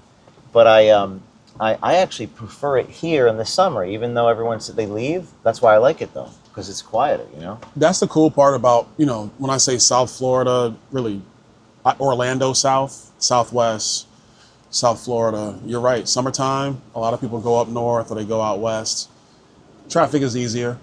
But I actually prefer it here in the summer, even though everyone said they leave. That's why I like it though, because it's quieter, you know? That's the cool part about, when I say South Florida, really Orlando South, Southwest, South Florida, you're right. Summertime, a lot of people go up north or they go out west. Traffic is easier.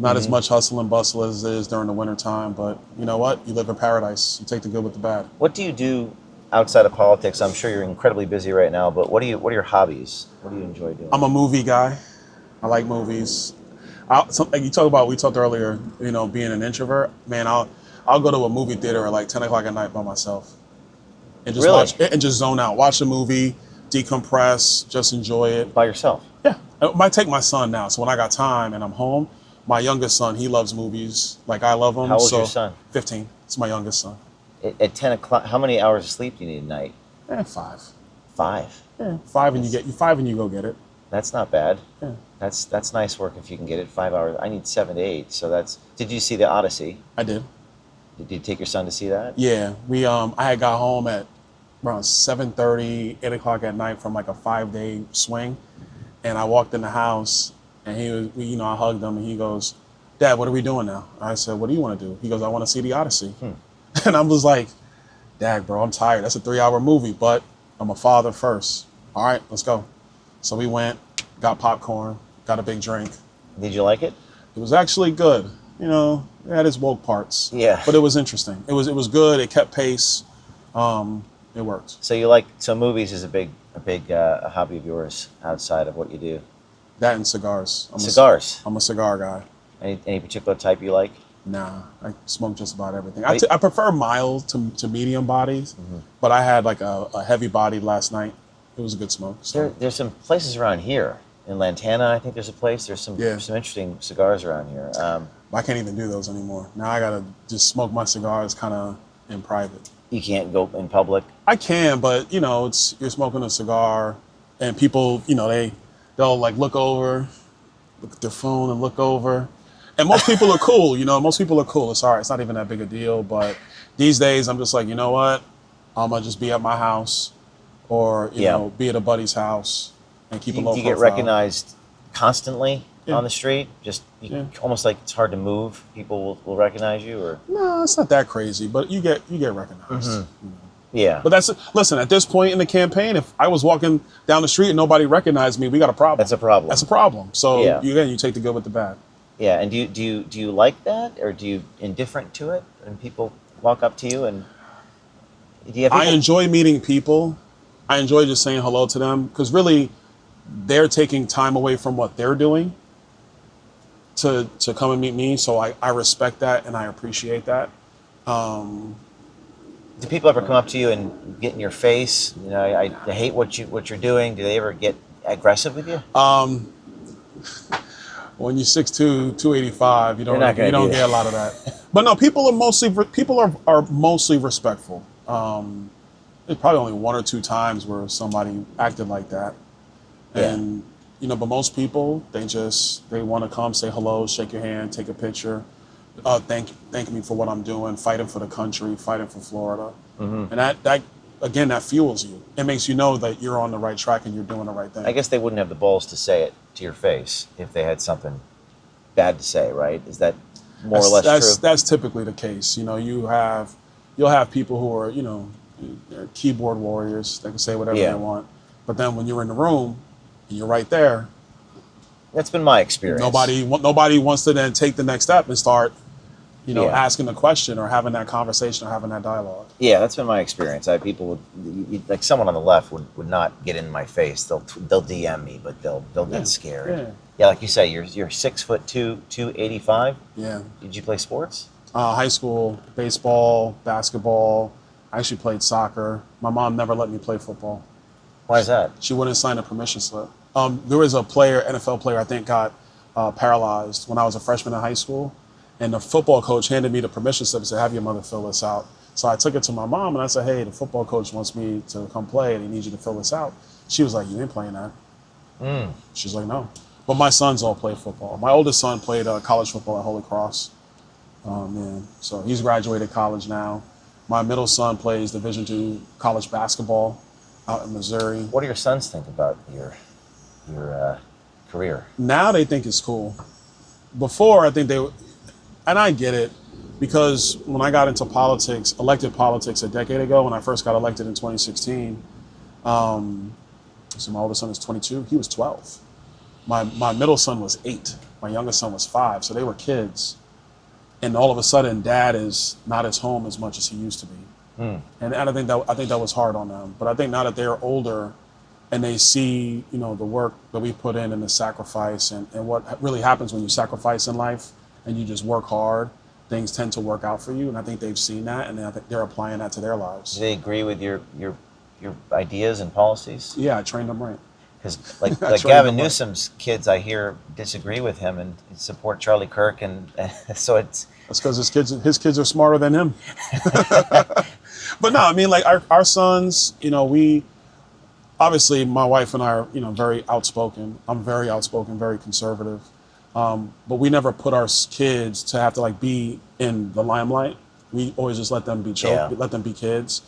Not as much hustle and bustle as it is during the wintertime, but you know what? You live in paradise. You take the good with the bad. What do you do outside of politics? I'm sure you're incredibly busy right now, but what are your hobbies? What do you enjoy doing? I'm a movie guy. I like movies. We talked earlier, being an introvert. Man, I'll go to a movie theater at like 10 o'clock at night by myself and just watch and just zone out, watch a movie, decompress, just enjoy it. By yourself? Yeah. I might take my son now. So when I got time and I'm home, my youngest son, he loves movies like I love them. How old's your son? 15. It's my youngest son. At 10 o'clock, how many hours of sleep do you need a night? 5. 5? Yeah, 5 and you go get it. That's not bad. Yeah. That's nice work if you can get it 5 hours. I need 7 to 8. So did you see the Odyssey? I did. Did you take your son to see that? Yeah. I had got home at around 7:30, 8 o'clock at night from like a 5-day swing. And I walked in the house and I hugged him and he goes, "Dad, what are we doing now?" I said, "What do you want to do?" He goes, "I want to see the Odyssey." And I was like, "Dad, bro, I'm tired. That's a 3-hour movie, but I'm a father first. All right, let's go." So we went, got popcorn, got a big drink. Did you like it? It was actually good. It had its woke parts. Yeah. But it was interesting. It was good. It kept pace. It worked. So movies is a big hobby of yours outside of what you do? That and cigars. Cigars? I'm a cigar guy. Any particular type you like? Nah, I smoke just about everything. I prefer mild to medium bodies, but I had like a heavy body last night. It was a good smoke. So. There's some places around here. In Lantana, I think there's a place. There's some interesting cigars around here. I can't even do those anymore. Now I gotta just smoke my cigars kind of in private. You can't go in public? I can, but you're smoking a cigar and people, they'll like look at their phone and look over. And most people are cool, most people are cool. It's all right. It's not even that big a deal. But these days I'm just like, you know what? I'm going to just be at my house or, be at a buddy's house and keep a low profile. Do you get recognized constantly on the street? Just almost like it's hard to move. People will recognize you or? No, it's not that crazy, but you get recognized. Yeah. But listen, at this point in the campaign, if I was walking down the street and nobody recognized me, we got a problem. That's a problem. That's a problem. So you take the good with the bad. Yeah, and do you like that, or do you indifferent to it? And people walk up to you, and do you have? I enjoy meeting people. I enjoy just saying hello to them because really, they're taking time away from what they're doing to come and meet me. So I respect that and I appreciate that. Do people ever come up to you and get in your face? I hate what you're doing. Do they ever get aggressive with you? When you're 6'2", 285, you don't get a lot of that. But no, people are mostly respectful. There's probably only 1 or 2 times where somebody acted like that. And but most people, they want to come, say hello, shake your hand, take a picture, thank me for what I'm doing, fighting for the country, fighting for Florida. And that again, that fuels you. It makes you know that you're on the right track and you're doing the right thing. I guess they wouldn't have the balls to say it to your face if they had something bad to say, right? Is that more or less true? That's typically the case. You'll have people who are, they're keyboard warriors. They can say whatever they want. But then when you're in the room and you're right there, that's been my experience. Nobody wants to then take the next step and start, asking the question or having that conversation or having that dialogue. Yeah, that's been my experience. People would, like someone on the left would not get in my face. They'll DM me, but they'll get scared. Yeah, like you say, you're 6'2", 285. Yeah. Did you play sports? High school, baseball, basketball, I actually played soccer. My mom never let me play football. Why is that? She wouldn't sign a permission slip. There was a player, NFL player, I think got paralyzed when I was a freshman in high school. And the football coach handed me the permission slip and said, have your mother fill this out. So I took it to my mom and I said, hey, the football coach wants me to come play and he needs you to fill this out. She was like, you ain't playing that. She's like, no. But my sons all play football. My oldest son played college football at Holy Cross. So he's graduated college now. My middle son plays Division II college basketball out in Missouri. What do your sons think about your career? Now they think it's cool. Before, I think and I get it, because when I got into politics, elected politics a decade ago, when I first got elected in 2016, so my oldest son is 22, he was 12. My middle son was 8, my youngest son was 5, so they were kids. And all of a sudden, dad is not at home as much as he used to be. And I think that was hard on them. But I think now that they're older and they see, the work that we put in and the sacrifice and what really happens when you sacrifice in life and you just work hard, things tend to work out for you. And I think they've seen that and I think they're applying that to their lives. Do they agree with your ideas and policies? Yeah, I trained them right. Because like Gavin Newsom's kids, I hear, disagree with him and support Charlie Kirk, and so it's... That's because his kids are smarter than him. But no, I mean, like our sons, we... Obviously, my wife and I are, very outspoken. I'm very outspoken, very conservative. But we never put our kids to have to, be in the limelight. We always just let them be let them be kids.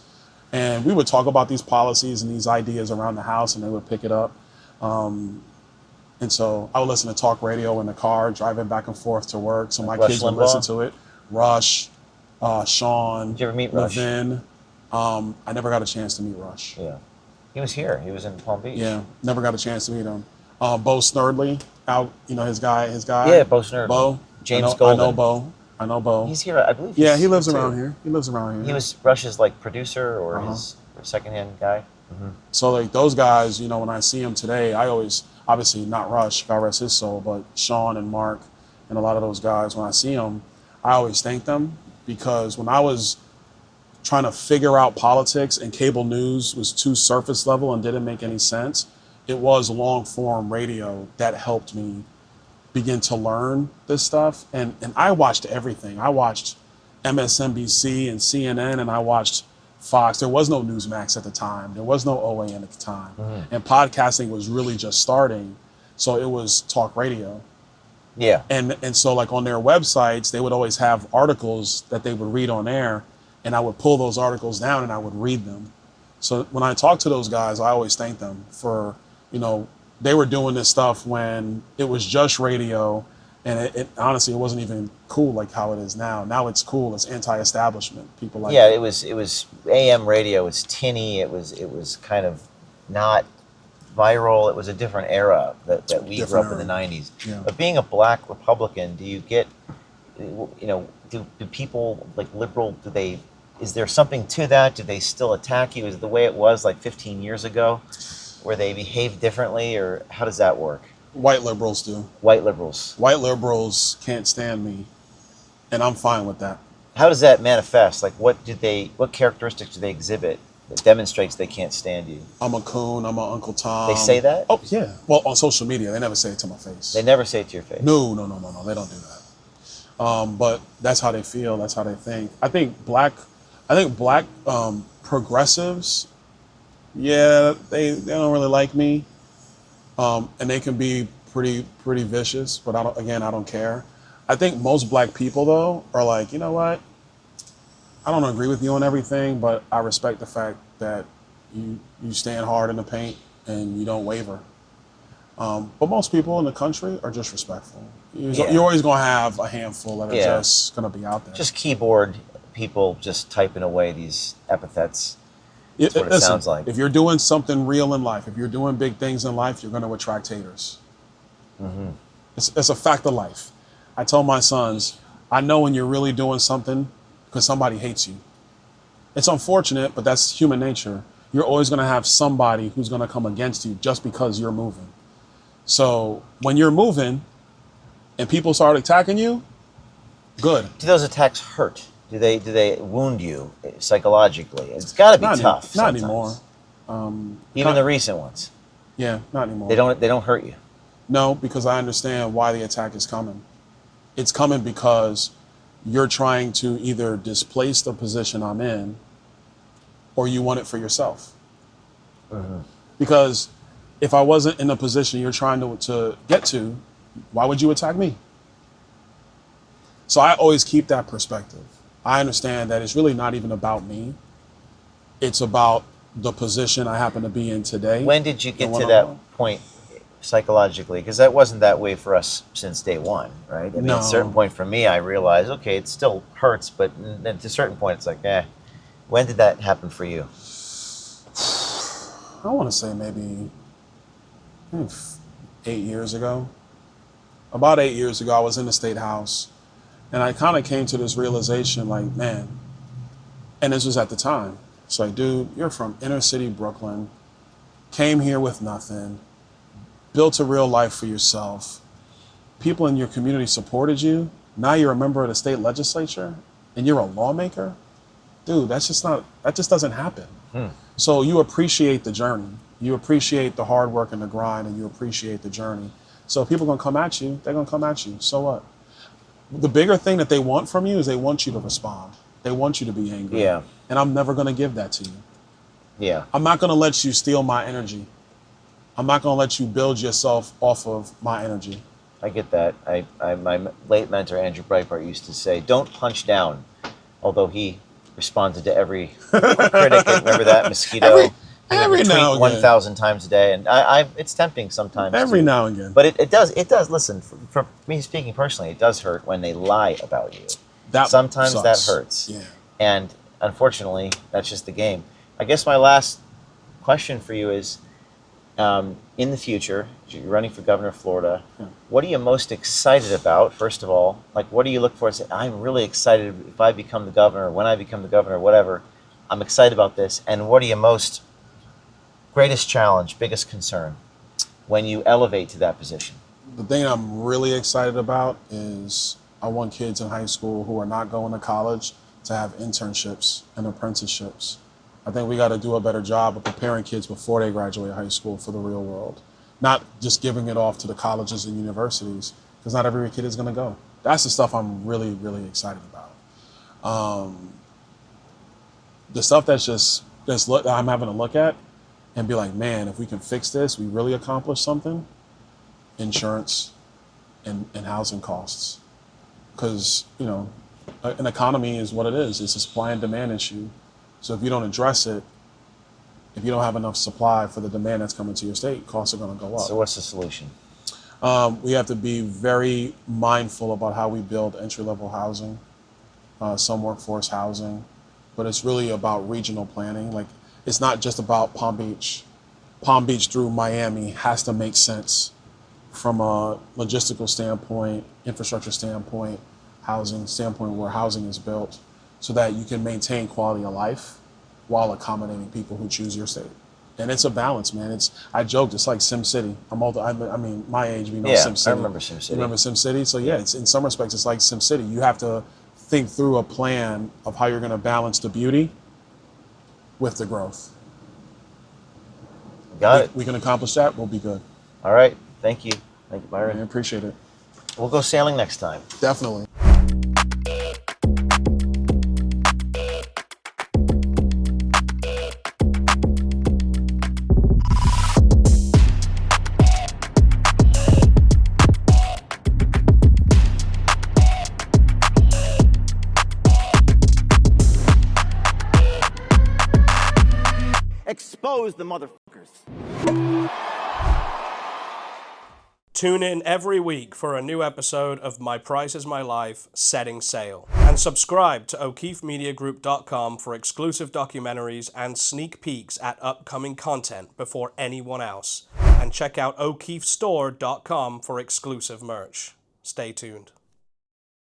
And we would talk about these policies and these ideas around the house, and they would pick it up. And so I would listen to talk radio in the car, driving back and forth to work. So my kids would listen to it. Rush, Sean, Did you ever meet Rush? Levin. I never got a chance to meet Rush. Yeah. He was here. He was in Palm Beach. Yeah, never got a chance to meet him. Bo Snerdley, out, his guy. Yeah, Bo Snerdley. Bo. James Golden. I know Bo. He's here, I believe. Yeah, he lives around here. He He was Rush's producer or his secondhand guy. So those guys, when I see them today, I always, obviously not Rush, God rest his soul, but Sean and Mark and a lot of those guys, when I see them, I always thank them, because when I was trying to figure out politics and cable news was too surface level and didn't make any sense, it was long form radio that helped me begin to learn this stuff. And I watched everything. I watched MSNBC and CNN, and I watched Fox. There was no Newsmax at the time. There was no OAN at the time. And podcasting was really just starting. So it was talk radio. Yeah. And so on their websites, they would always have articles that they would read on air, and I would pull those articles down and I would read them. So when I talk to those guys, I always thank them for, they were doing this stuff when it was just radio, and it honestly, it wasn't even cool like how it is now. Now it's cool. It's anti-establishment. People like it was AM radio. It's tinny. It was kind of not viral. It was a different era that we grew up in the 90s. Yeah. But being a black Republican, do you get, do people liberal, is there something to that? Do they still attack you? Is it the way it was 15 years ago, where they behave differently, or how does that work? White liberals do. White liberals. White liberals can't stand me, and I'm fine with that. How does that manifest? What characteristics do they exhibit that demonstrates they can't stand you? I'm a coon, I'm an Uncle Tom. They say that? Oh, yeah. Well, on social media, they never say it to my face. They never say it to your face? No, they don't do that. But that's how they feel, that's how they think. I think black progressives, yeah, they don't really like me. And they can be pretty vicious, but I don't care. I think most black people, though, are like, you know what? I don't agree with you on everything, but I respect the fact that you stand hard in the paint and you don't waver. But most people in the country are just respectful. You're always going to have a handful that are just going to be out there. Just keyboard people just typing away these epithets. That's what it sounds like. If you're doing something real in life, if you're doing big things in life, you're going to attract haters. It's a fact of life. I tell my sons, I know when you're really doing something because somebody hates you. It's unfortunate, but that's human nature. You're always going to have somebody who's going to come against you just because you're moving. So when you're moving and people start attacking you, good. Do those attacks hurt? Do they wound you psychologically? It's got to be tough. Not sometimes. anymore. Even the recent ones. Yeah, not anymore. They don't hurt you. No, because I understand why the attack is coming. It's coming because you're trying to either displace the position I'm in, or you want it for yourself. Because if I wasn't in the position you're trying to get to, why would you attack me? So I always keep that perspective. I understand that it's really not even about me. It's about the position I happen to be in today. When did you get to that point psychologically? Because that wasn't that way for us since day one, right? I mean, at a certain point for me, I realized, okay, it still hurts, but at a certain point, it's like, When did that happen for you? I want to say maybe 8 years ago. About 8 years ago, I was in the State House, and I kind of came to this realization, like, man, and this was at the time. It's like, dude, you're from inner city Brooklyn, came here with nothing, built a real life for yourself. People in your community supported you. Now you're a member of the state legislature and you're a lawmaker. Dude, that just doesn't happen. So you appreciate the journey. You appreciate the hard work and the grind, and you appreciate the journey. So if people are gonna come at you, they're gonna come at you. So what? The bigger thing that they want from you is they want you to respond. They want you to be angry. Yeah. And I'm never gonna give that to you. Yeah. I'm not gonna let you steal my energy. I'm not gonna let you build yourself off of my energy. I get that. My late mentor, Andrew Breitbart, used to say, don't punch down, although he responded to every critic. Remember that mosquito? Every now and again. 1,000 times a day, and it's tempting sometimes. Every now and again. But it does. Listen, for me speaking personally, it does hurt when they lie about you. Sometimes sucks. that hurts. Yeah. And unfortunately, that's just the game. I guess my last question for you is, in the future, you're running for governor of Florida. What are you most excited about? First of all, like, what do you look for and say, I'm really excited if I become the governor, when I become the governor, whatever, I'm excited about this. And what are you greatest challenge, biggest concern when you elevate to that position? The thing I'm really excited about is I want kids in high school who are not going to college to have internships and apprenticeships. I think we got to do a better job of preparing kids before they graduate high school for the real world. Not just giving it off to the colleges and universities, because not every kid is going to go. That's the stuff I'm really, really excited about. The stuff that I'm having to look at and be like, man, if we can fix this, we really accomplish something. Insurance and housing costs. Because, an economy is what it is. It's a supply and demand issue. So if you don't address it, if you don't have enough supply for the demand that's coming to your state, costs are going to go up. So what's the solution? We have to be very mindful about how we build entry-level housing, some workforce housing, but it's really about regional planning. Like, it's not just about Palm Beach. Palm Beach through Miami has to make sense from a logistical standpoint, infrastructure standpoint, housing standpoint, where housing is built, so that you can maintain quality of life while accommodating people who choose your state. And it's a balance, man. I joked, it's like Sim City. I'm older. I mean, my age, we know Sim City. I remember Sim City. You remember Sim City? So yeah, it's in some respects, it's like Sim City. You have to think through a plan of how you're going to balance the beauty with the growth. Got it. We can accomplish that, we'll be good. All right. Thank you. Thank you, Byron. I appreciate it. We'll go sailing next time. Definitely. Expose the motherfuckers. Tune in every week for a new episode of My Price is My Life, Setting Sail. And subscribe to O'KeefeMediaGroup.com for exclusive documentaries and sneak peeks at upcoming content before anyone else. And check out O'KeefeStore.com for exclusive merch. Stay tuned.